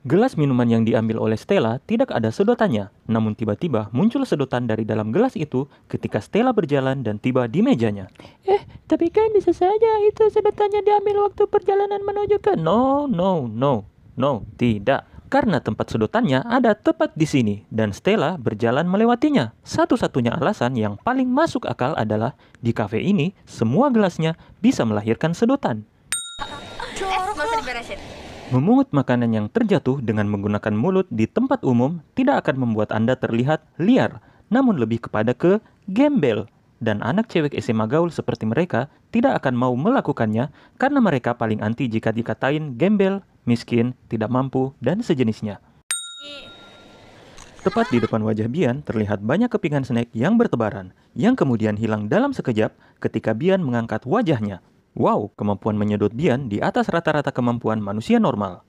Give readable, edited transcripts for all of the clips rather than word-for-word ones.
Gelas minuman yang diambil oleh Stella tidak ada sedotannya, namun tiba-tiba muncul sedotan dari dalam gelas itu ketika Stella berjalan dan tiba di mejanya. Tapi kan bisa saja itu sedotannya diambil waktu perjalanan menuju ke... No, tidak. Karena tempat sedotannya ada tepat di sini, dan Stella berjalan melewatinya. Satu-satunya alasan yang paling masuk akal adalah, di kafe ini, semua gelasnya bisa melahirkan sedotan. Memungut makanan yang terjatuh dengan menggunakan mulut di tempat umum tidak akan membuat Anda terlihat liar, namun lebih kepada ke gembel. Dan anak cewek SMA gaul seperti mereka tidak akan mau melakukannya karena mereka paling anti jika dikatain gembel, miskin, tidak mampu, dan sejenisnya. Tepat di depan wajah Bian terlihat banyak kepingan snack yang bertebaran, yang kemudian hilang dalam sekejap ketika Bian mengangkat wajahnya. Wow, kemampuan menyedot Bian di atas rata-rata kemampuan manusia normal.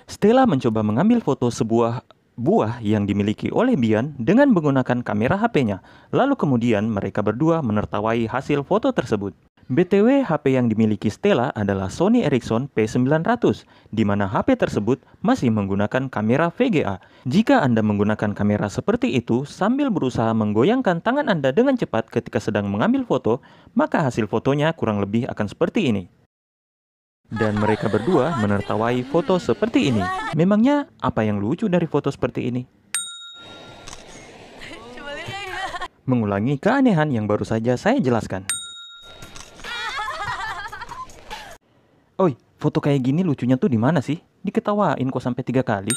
Stella mencoba mengambil foto sebuah buah yang dimiliki oleh Bian dengan menggunakan kamera HP-nya. Lalu kemudian mereka berdua menertawai hasil foto tersebut. BTW, HP yang dimiliki Stella adalah Sony Ericsson P900, di mana HP tersebut masih menggunakan kamera VGA. Jika Anda menggunakan kamera seperti itu sambil berusaha menggoyangkan tangan Anda dengan cepat ketika sedang mengambil foto, maka hasil fotonya kurang lebih akan seperti ini. Dan mereka berdua menertawai foto seperti ini. Memangnya apa yang lucu dari foto seperti ini? Mengulangi keanehan yang baru saja saya jelaskan. Oi, foto kayak gini lucunya tuh di mana sih? Diketawain kok sampai 3 kali.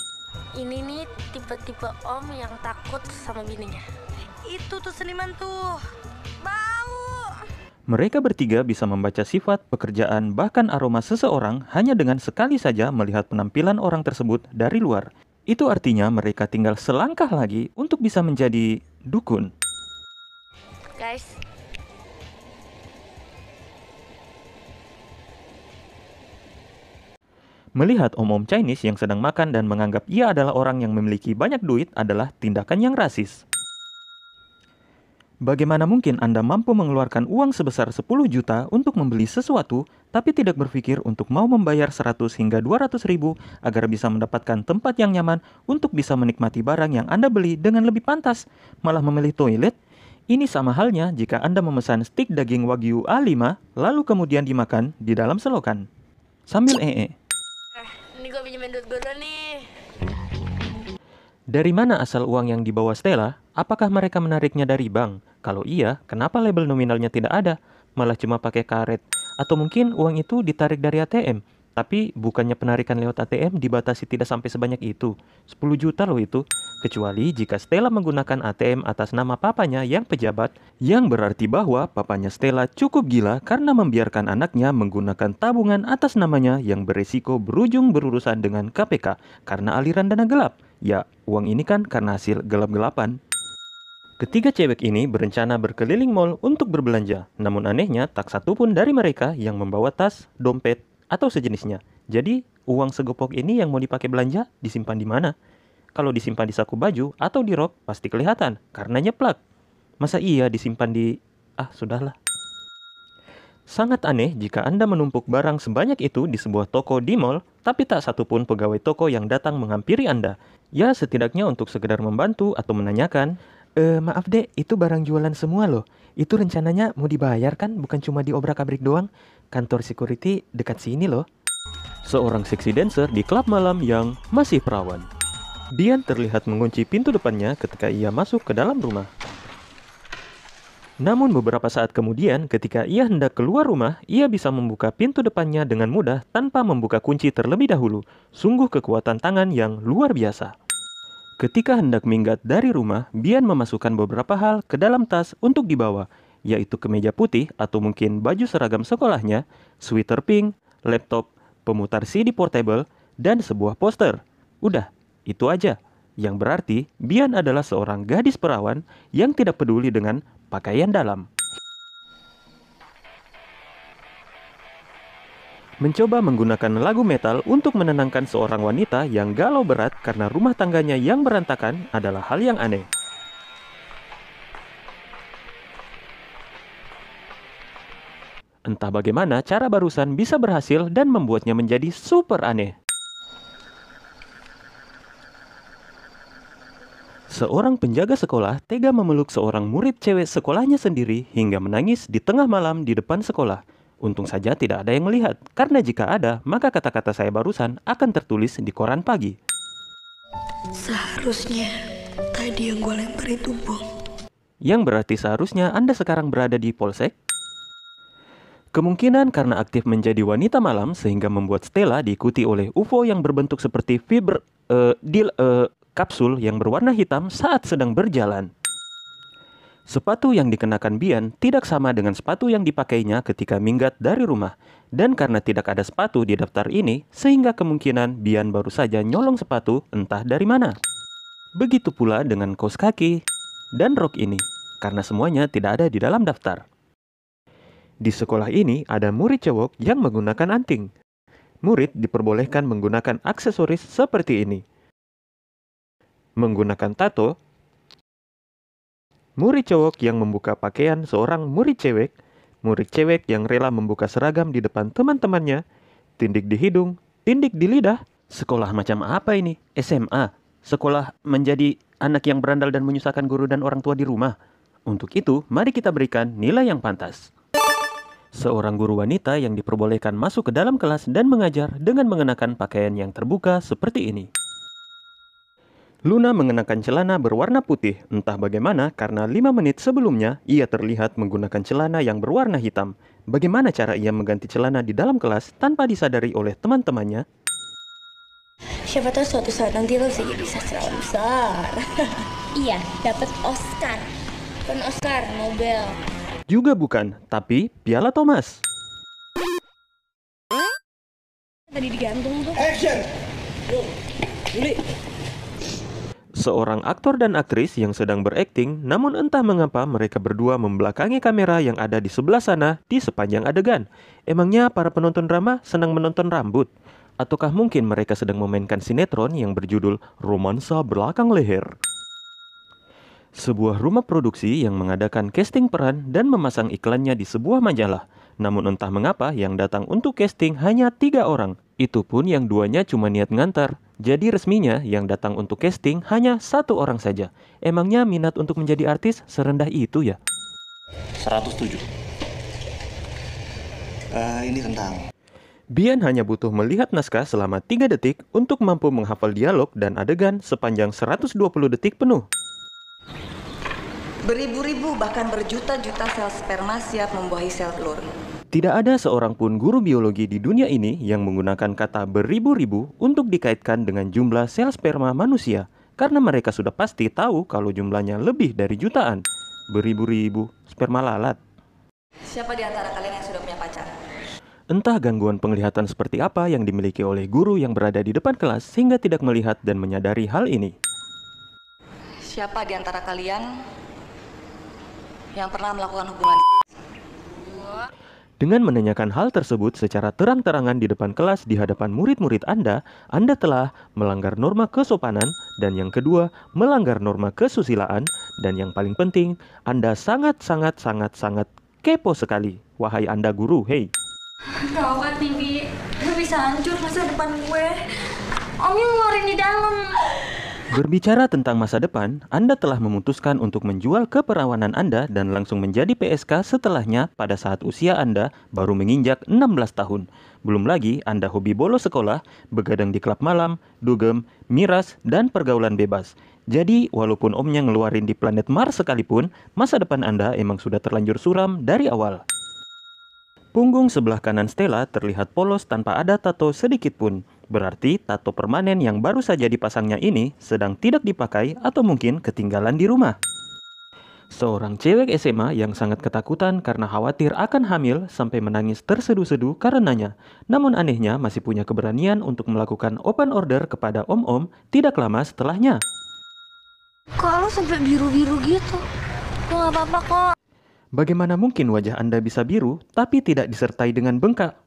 Ini nih tipe-tipe om yang takut sama bininya. Itu tuh seniman tuh. Bau. Mereka bertiga bisa membaca sifat, pekerjaan, bahkan aroma seseorang hanya dengan sekali saja melihat penampilan orang tersebut dari luar. Itu artinya mereka tinggal selangkah lagi untuk bisa menjadi dukun. Guys, Melihat om-om Chinese yang sedang makan dan menganggap ia adalah orang yang memiliki banyak duit adalah tindakan yang rasis. Bagaimana mungkin Anda mampu mengeluarkan uang sebesar 10 juta untuk membeli sesuatu, tapi tidak berpikir untuk mau membayar 100 hingga 200 ribu agar bisa mendapatkan tempat yang nyaman untuk bisa menikmati barang yang Anda beli dengan lebih pantas, malah memilih toilet? Ini sama halnya jika Anda memesan stik daging Wagyu A5, lalu kemudian dimakan di dalam selokan. Sambil ini gue pinjemin duit gue dulu nih. Dari mana asal uang yang dibawa Stella? Apakah mereka menariknya dari bank? Kalau iya, kenapa label nominalnya tidak ada? Malah cuma pakai karet. Atau mungkin uang itu ditarik dari ATM? Tapi bukannya penarikan lewat ATM dibatasi tidak sampai sebanyak itu. 10 juta loh itu. Kecuali jika Stella menggunakan ATM atas nama papanya yang pejabat, yang berarti bahwa papanya Stella cukup gila karena membiarkan anaknya menggunakan tabungan atas namanya yang berisiko berujung berurusan dengan KPK karena aliran dana gelap. Ya, uang ini kan karena hasil gelap-gelapan. Ketiga cewek ini berencana berkeliling mall untuk berbelanja. Namun anehnya, tak satu pun dari mereka yang membawa tas, dompet, atau sejenisnya. Jadi, uang segopok ini yang mau dipakai belanja disimpan di mana? Kalau disimpan di saku baju atau di rok, pasti kelihatan karena nyeplak. Masa iya disimpan di... sudahlah. Sangat aneh jika Anda menumpuk barang sebanyak itu di sebuah toko di mall, tapi tak satupun pegawai toko yang datang menghampiri Anda. Ya, setidaknya untuk sekedar membantu atau menanyakan, maaf dek, itu barang jualan semua loh. Itu rencananya mau dibayar kan, bukan cuma diobrak-abrik doang. Kantor security dekat sini loh. Seorang seksi dancer di klub malam yang masih perawan. Bian terlihat mengunci pintu depannya ketika ia masuk ke dalam rumah. Namun beberapa saat kemudian ketika ia hendak keluar rumah, ia bisa membuka pintu depannya dengan mudah tanpa membuka kunci terlebih dahulu. Sungguh kekuatan tangan yang luar biasa. Ketika hendak minggat dari rumah, Bian memasukkan beberapa hal ke dalam tas untuk dibawa, yaitu kemeja putih atau mungkin baju seragam sekolahnya, sweater pink, laptop, pemutar CD portable, dan sebuah poster. Udah, itu aja. Yang berarti, Bian adalah seorang gadis perawan yang tidak peduli dengan pakaian dalam. Mencoba menggunakan lagu metal untuk menenangkan seorang wanita yang galau berat karena rumah tangganya yang berantakan adalah hal yang aneh. Entah bagaimana cara barusan bisa berhasil dan membuatnya menjadi super aneh. Seorang penjaga sekolah tega memeluk seorang murid cewek sekolahnya sendiri hingga menangis di tengah malam di depan sekolah. Untung saja tidak ada yang melihat, karena jika ada, maka kata-kata saya barusan akan tertulis di koran pagi. Seharusnya tadi yang gue lempar itu bom. Yang berarti seharusnya Anda sekarang berada di polsek. Kemungkinan karena aktif menjadi wanita malam sehingga membuat Stella diikuti oleh UFO yang berbentuk seperti kapsul yang berwarna hitam saat sedang berjalan. Sepatu yang dikenakan Bian tidak sama dengan sepatu yang dipakainya ketika minggat dari rumah. Dan karena tidak ada sepatu di daftar ini, sehingga kemungkinan Bian baru saja nyolong sepatu entah dari mana. Begitu pula dengan kaos kaki dan rok ini, karena semuanya tidak ada di dalam daftar. Di sekolah ini ada murid cowok yang menggunakan anting. Murid diperbolehkan menggunakan aksesoris seperti ini. Menggunakan tato. Murid cowok yang membuka pakaian seorang murid cewek yang rela membuka seragam di depan teman-temannya, tindik di hidung, tindik di lidah. Sekolah macam apa ini? SMA? Sekolah menjadi anak yang berandal dan menyusahkan guru dan orang tua di rumah? Untuk itu, mari kita berikan nilai yang pantas. Seorang guru wanita yang diperbolehkan masuk ke dalam kelas dan mengajar dengan mengenakan pakaian yang terbuka seperti ini. Luna mengenakan celana berwarna putih, entah bagaimana karena 5 menit sebelumnya ia terlihat menggunakan celana yang berwarna hitam. Bagaimana cara ia mengganti celana di dalam kelas tanpa disadari oleh teman-temannya? Siapa tahu suatu saat nanti lo bisa jadi sastrawan besar. Iya, dapat Oscar. Bukan Oscar, Nobel. Juga bukan, tapi Piala Thomas. Tadi digantung tuh. Action! Yo, Juli. Seorang aktor dan aktris yang sedang berakting, namun entah mengapa mereka berdua membelakangi kamera yang ada di sebelah sana di sepanjang adegan. Emangnya para penonton drama senang menonton rambut? Ataukah mungkin mereka sedang memainkan sinetron yang berjudul Romansa Belakang Leher? Sebuah rumah produksi yang mengadakan casting peran dan memasang iklannya di sebuah majalah. Namun entah mengapa yang datang untuk casting hanya 3 orang. Itu pun yang 2-nya cuma niat ngantar. Jadi resminya yang datang untuk casting hanya 1 orang saja. Emangnya minat untuk menjadi artis serendah itu ya? 107. Ini tentang Bian hanya butuh melihat naskah selama 3 detik untuk mampu menghafal dialog dan adegan sepanjang 120 detik penuh. Beribu-ribu bahkan berjuta-juta sel sperma siap membuahi sel telur. Tidak ada seorang pun guru biologi di dunia ini yang menggunakan kata beribu-ribu untuk dikaitkan dengan jumlah sel sperma manusia, karena mereka sudah pasti tahu kalau jumlahnya lebih dari jutaan. Beribu-ribu sperma lalat. Siapa di antara kalian yang sudah punya pacar? Entah gangguan penglihatan seperti apa yang dimiliki oleh guru yang berada di depan kelas sehingga tidak melihat dan menyadari hal ini. Siapa di antara kalian yang pernah melakukan hubungan? Dengan menanyakan hal tersebut secara terang-terangan di depan kelas di hadapan murid-murid Anda telah melanggar norma kesopanan, dan yang kedua, melanggar norma kesusilaan, dan yang paling penting, Anda sangat kepo sekali. Wahai Anda guru, hei. Gawat nih, Bi. Gue bisa hancur masa depan gue. Omnya ngeluarin di dalam. Berbicara tentang masa depan, Anda telah memutuskan untuk menjual keperawanan Anda dan langsung menjadi PSK setelahnya pada saat usia Anda baru menginjak 16 tahun. Belum lagi Anda hobi bolos sekolah, begadang di klub malam, dugem, miras, dan pergaulan bebas. Jadi, walaupun omnya ngeluarin di planet Mars sekalipun, masa depan Anda emang sudah terlanjur suram dari awal. Punggung sebelah kanan Stella terlihat polos tanpa ada tato sedikit pun. Berarti tato permanen yang baru saja dipasangnya ini sedang tidak dipakai atau mungkin ketinggalan di rumah. Seorang cewek SMA yang sangat ketakutan karena khawatir akan hamil sampai menangis terseduh-seduh karenanya. Namun anehnya masih punya keberanian untuk melakukan open order kepada om-om tidak lama setelahnya. Kok lo sampai biru-biru gitu? Lo gak apa-apa kok. Bagaimana mungkin wajah Anda bisa biru tapi tidak disertai dengan bengkak?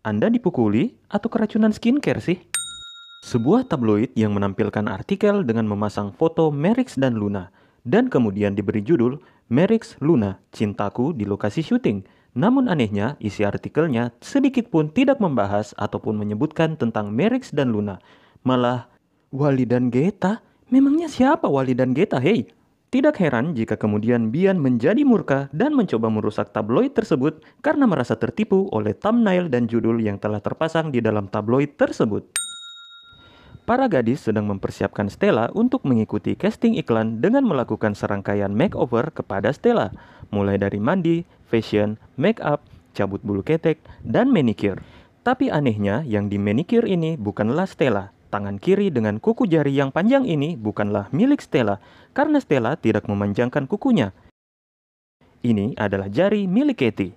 Anda dipukuli atau keracunan skincare sih? Sebuah tabloid yang menampilkan artikel dengan memasang foto Merix dan Luna dan kemudian diberi judul Merix Luna, cintaku di lokasi syuting. Namun anehnya, isi artikelnya sedikit pun tidak membahas ataupun menyebutkan tentang Merix dan Luna. Malah, Wally dan Geta? Memangnya siapa Wally dan Geta, hei? Tidak heran jika kemudian Bian menjadi murka dan mencoba merusak tabloid tersebut karena merasa tertipu oleh thumbnail dan judul yang telah terpasang di dalam tabloid tersebut. Para gadis sedang mempersiapkan Stella untuk mengikuti casting iklan dengan melakukan serangkaian makeover kepada Stella, mulai dari mandi, fashion, make up, cabut bulu ketek, dan manicure. Tapi anehnya yang di manicure ini bukanlah Stella. Tangan kiri dengan kuku jari yang panjang ini bukanlah milik Stella, karena Stella tidak memanjangkan kukunya. Ini adalah jari milik Katie.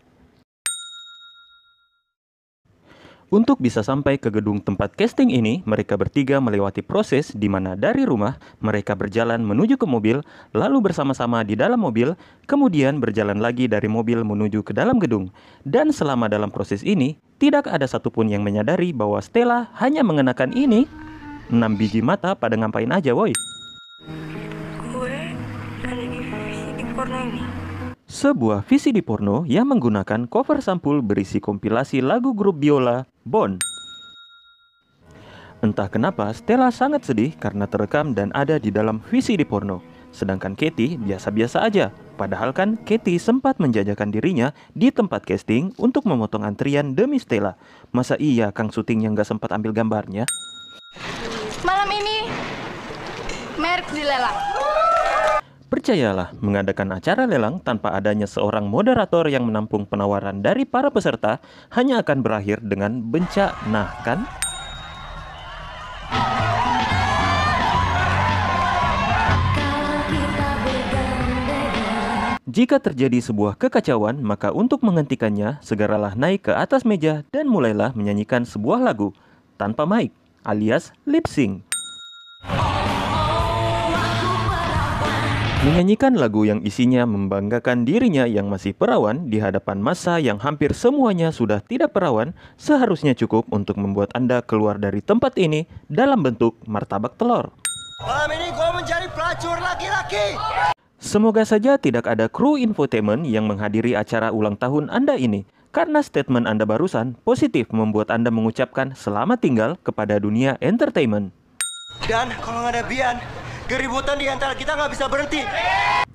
Untuk bisa sampai ke gedung tempat casting ini, mereka bertiga melewati proses di mana dari rumah mereka berjalan menuju ke mobil, lalu bersama-sama di dalam mobil, kemudian berjalan lagi dari mobil menuju ke dalam gedung. Dan selama dalam proses ini, tidak ada satupun yang menyadari bahwa Stella hanya mengenakan ini. 6 biji mata pada ngapain aja, woi? Gue ada di VCD porno ini. Sebuah VCD porno yang menggunakan cover sampul berisi kompilasi lagu grup biola, Bond. Entah kenapa Stella sangat sedih karena terekam dan ada di dalam VCD porno. Sedangkan Katie biasa-biasa aja. Padahal kan Katie sempat menjajakan dirinya di tempat casting untuk memotong antrian demi Stella. Masa iya kang syutingnya nggak sempat ambil gambarnya? Malam ini, Merix dilelang. Percayalah, mengadakan acara lelang tanpa adanya seorang moderator yang menampung penawaran dari para peserta hanya akan berakhir dengan bencana, kan? Jika terjadi sebuah kekacauan, maka untuk menghentikannya, segeralah naik ke atas meja dan mulailah menyanyikan sebuah lagu tanpa mic, alias lip sync. Menyanyikan lagu yang isinya membanggakan dirinya yang masih perawan di hadapan massa yang hampir semuanya sudah tidak perawan seharusnya cukup untuk membuat Anda keluar dari tempat ini dalam bentuk martabak telur. Malam ini gue mencari pelacur laki-laki. Semoga saja tidak ada kru infotainment yang menghadiri acara ulang tahun Anda ini, karena statement Anda barusan positif membuat Anda mengucapkan selamat tinggal kepada dunia entertainment. Dan kalau nggak ada Bian, keributan di antara kita nggak bisa berhenti.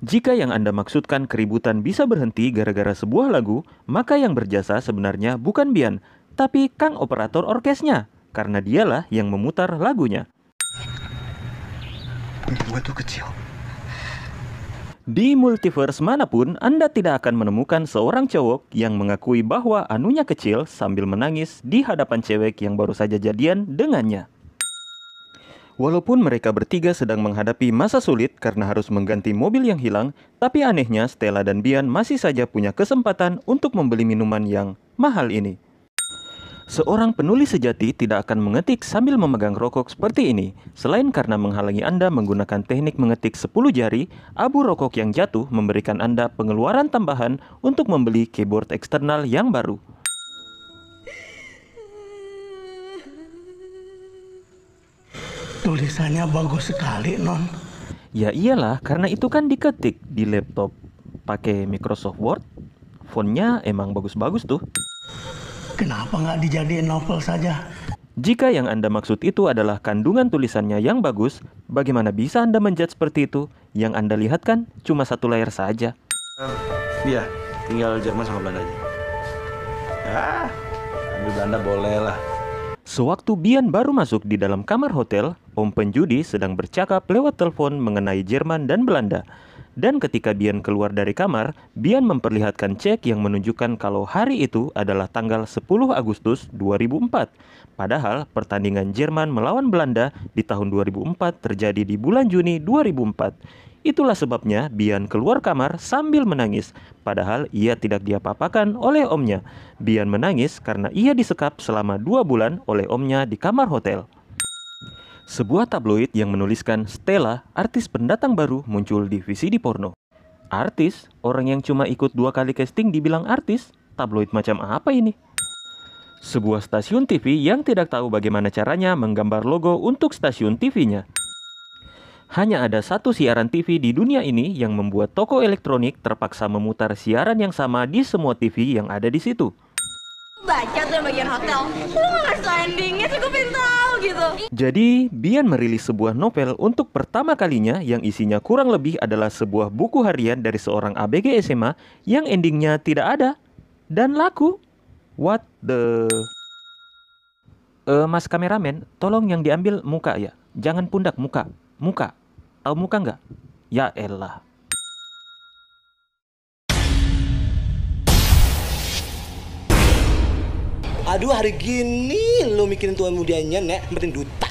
Jika yang Anda maksudkan keributan bisa berhenti gara-gara sebuah lagu, maka yang berjasa sebenarnya bukan Bian, tapi Kang operator orkesnya, karena dialah yang memutar lagunya. Gue tuh kecil. Di multiverse manapun, Anda tidak akan menemukan seorang cowok yang mengakui bahwa anunya kecil sambil menangis di hadapan cewek yang baru saja jadian dengannya. Walaupun mereka bertiga sedang menghadapi masa sulit karena harus mengganti mobil yang hilang, tapi anehnya Stella dan Bian masih saja punya kesempatan untuk membeli minuman yang mahal ini. Seorang penulis sejati tidak akan mengetik sambil memegang rokok seperti ini. Selain karena menghalangi Anda menggunakan teknik mengetik 10 jari, abu rokok yang jatuh memberikan Anda pengeluaran tambahan untuk membeli keyboard eksternal yang baru. Tulisannya bagus sekali, Non. Ya iyalah, karena itu kan diketik di laptop pakai Microsoft Word. Fontnya emang bagus-bagus tuh. Kenapa nggak dijadiin novel saja? Jika yang Anda maksud itu adalah kandungan tulisannya yang bagus, bagaimana bisa Anda menjudge seperti itu? Yang Anda lihat kan cuma satu layar saja. Iya, tinggal Jerman sama Belanda aja. Ah, ambil Belanda boleh lah. Sewaktu Bian baru masuk di dalam kamar hotel, Om penjudi sedang bercakap lewat telepon mengenai Jerman dan Belanda. Dan ketika Bian keluar dari kamar, Bian memperlihatkan cek yang menunjukkan kalau hari itu adalah tanggal 10 Agustus 2004. Padahal pertandingan Jerman melawan Belanda di tahun 2004 terjadi di bulan Juni 2004. Itulah sebabnya Bian keluar kamar sambil menangis. Padahal ia tidak diapa-apakan oleh omnya. Bian menangis karena ia disekap selama 2 bulan oleh omnya di kamar hotel. Sebuah tabloid yang menuliskan Stella, artis pendatang baru, muncul di VCD porno. Artis? Orang yang cuma ikut 2 kali casting dibilang artis? Tabloid macam apa ini? Sebuah stasiun TV yang tidak tahu bagaimana caranya menggambar logo untuk stasiun TV-nya. Hanya ada satu siaran TV di dunia ini yang membuat toko elektronik terpaksa memutar siaran yang sama di semua TV yang ada di situ. Baca tuh yang bagian hotel. Lu nggak ngasih endingnya sih, gue pengen tahu gitu. Jadi, Bian merilis sebuah novel untuk pertama kalinya yang isinya kurang lebih adalah sebuah buku harian dari seorang ABG SMA yang endingnya tidak ada dan laku. What the... Mas kameramen, tolong yang diambil muka ya. Jangan pundak, muka. Muka. Tahu muka nggak? Ya elah. Aduh, hari gini lo mikirin tuan mudianya, nek, penting duta.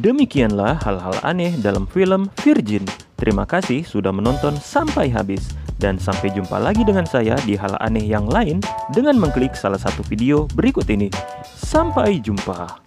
Demikianlah hal-hal aneh dalam film Virgin. Terima kasih sudah menonton sampai habis. Dan sampai jumpa lagi dengan saya di hal aneh yang lain dengan mengklik salah satu video berikut ini. Sampai jumpa.